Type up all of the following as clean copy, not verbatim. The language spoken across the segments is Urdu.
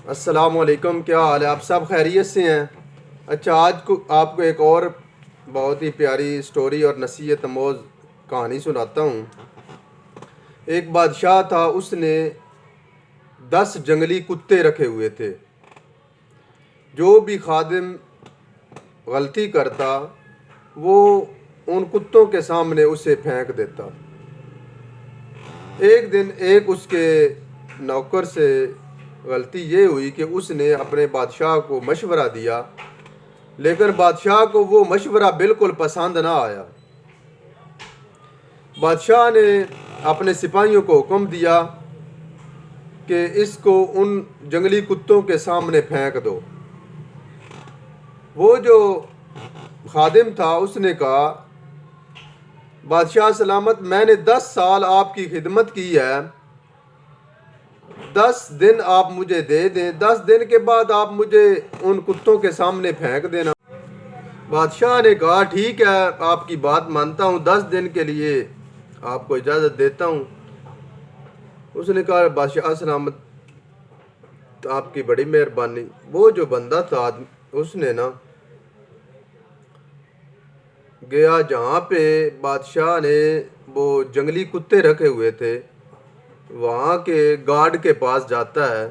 السلام علیکم، کیا حال ہے؟ آپ سب خیریت سے ہیں؟ اچھا، آج آپ کو ایک اور بہت ہی پیاری سٹوری اور نصیحت آموز کہانی سناتا ہوں۔ ایک بادشاہ تھا، اس نے 10 جنگلی کتے رکھے ہوئے تھے۔ جو بھی خادم غلطی کرتا وہ ان کتوں کے سامنے اسے پھینک دیتا۔ ایک دن اس کے نوکر سے غلطی یہ ہوئی کہ اس نے اپنے بادشاہ کو مشورہ دیا، لیکن بادشاہ کو وہ مشورہ بالکل پسند نہ آیا۔ بادشاہ نے اپنے سپاہیوں کو حکم دیا کہ اس کو ان جنگلی کتوں کے سامنے پھینک دو۔ وہ جو خادم تھا اس نے کہا، بادشاہ سلامت، میں نے 10 سال آپ کی خدمت کی ہے، 10 دن آپ مجھے دے دیں، 10 دن کے بعد آپ مجھے ان کتوں کے سامنے پھینک دینا۔ بادشاہ نے کہا، ٹھیک ہے، آپ کی بات مانتا ہوں، 10 دن کے لیے آپ کو اجازت دیتا ہوں۔ اس نے کہا، بادشاہ سلامت، آپ کی بڑی مہربانی۔ وہ جو بندہ تھا اس نے گیا جہاں پہ بادشاہ نے وہ جنگلی کتے رکھے ہوئے تھے، وہاں کے گارڈ کے پاس جاتا ہے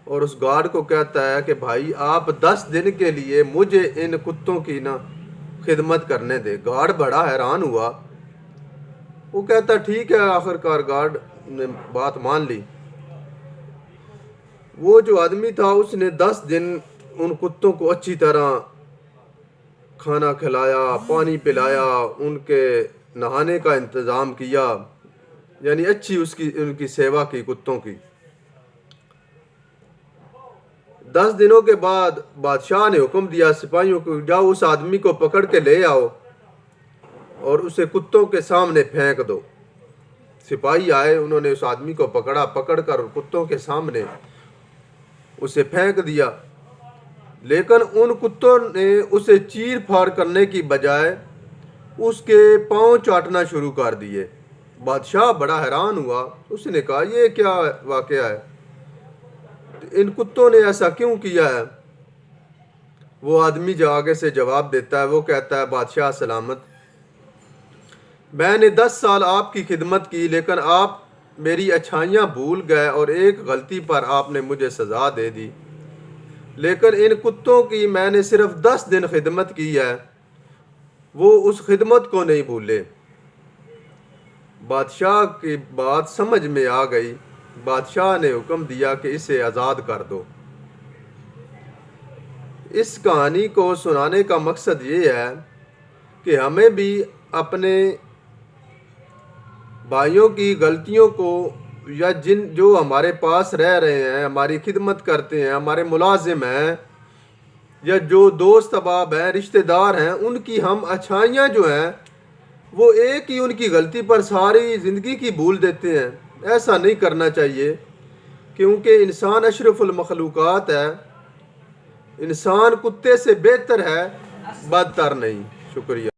اور اس گارڈ کو کہتا ہے کہ بھائی آپ 10 دن کے لیے مجھے ان کتوں کی خدمت کرنے دے۔ گارڈ بڑا حیران ہوا، وہ کہتا ٹھیک ہے، آخر کار گارڈ نے بات مان لی۔ وہ جو آدمی تھا اس نے 10 دن ان کتوں کو اچھی طرح کھانا کھلایا، پانی پلایا، ان کے نہانے کا انتظام کیا، یعنی اچھی ان کی سیوا کی کتوں کی۔ 10 دنوں کے بعد بادشاہ نے حکم دیا سپاہیوں کو، جاؤ اس آدمی کو پکڑ کے لے آؤ اور اسے کتوں کے سامنے پھینک دو۔ سپاہی آئے، انہوں نے اس آدمی کو پکڑ کر کتوں کے سامنے اسے پھینک دیا، لیکن ان کتوں نے اسے چیر پھاڑ کرنے کی بجائے اس کے پاؤں چاٹنا شروع کر دیے۔ بادشاہ بڑا حیران ہوا، اس نے کہا یہ کیا واقعہ ہے، ان کتوں نے ایسا کیوں کیا ہے؟ وہ آدمی جو آگے سے جواب دیتا ہے، وہ کہتا ہے، بادشاہ سلامت، میں نے 10 سال آپ کی خدمت کی، لیکن آپ میری اچھائیاں بھول گئے اور ایک غلطی پر آپ نے مجھے سزا دے دی، لیکن ان کتوں کی میں نے صرف 10 دن خدمت کی ہے، وہ اس خدمت کو نہیں بھولے۔ بادشاہ کی بات سمجھ میں آ گئی، بادشاہ نے حکم دیا کہ اسے آزاد کر دو۔ اس کہانی کو سنانے کا مقصد یہ ہے کہ ہمیں بھی اپنے بھائیوں کی غلطیوں کو، یا جو ہمارے پاس رہ رہے ہیں، ہماری خدمت کرتے ہیں، ہمارے ملازم ہیں، یا جو دوست احباب ہیں، رشتہ دار ہیں، ان کی ہم اچھائیاں جو ہیں وہ ایک ہی ان کی غلطی پر ساری زندگی کی بھول دیتے ہیں۔ ایسا نہیں کرنا چاہیے، کیونکہ انسان اشرف المخلوقات ہے، انسان کتے سے بہتر ہے، بدتر نہیں۔ شکریہ۔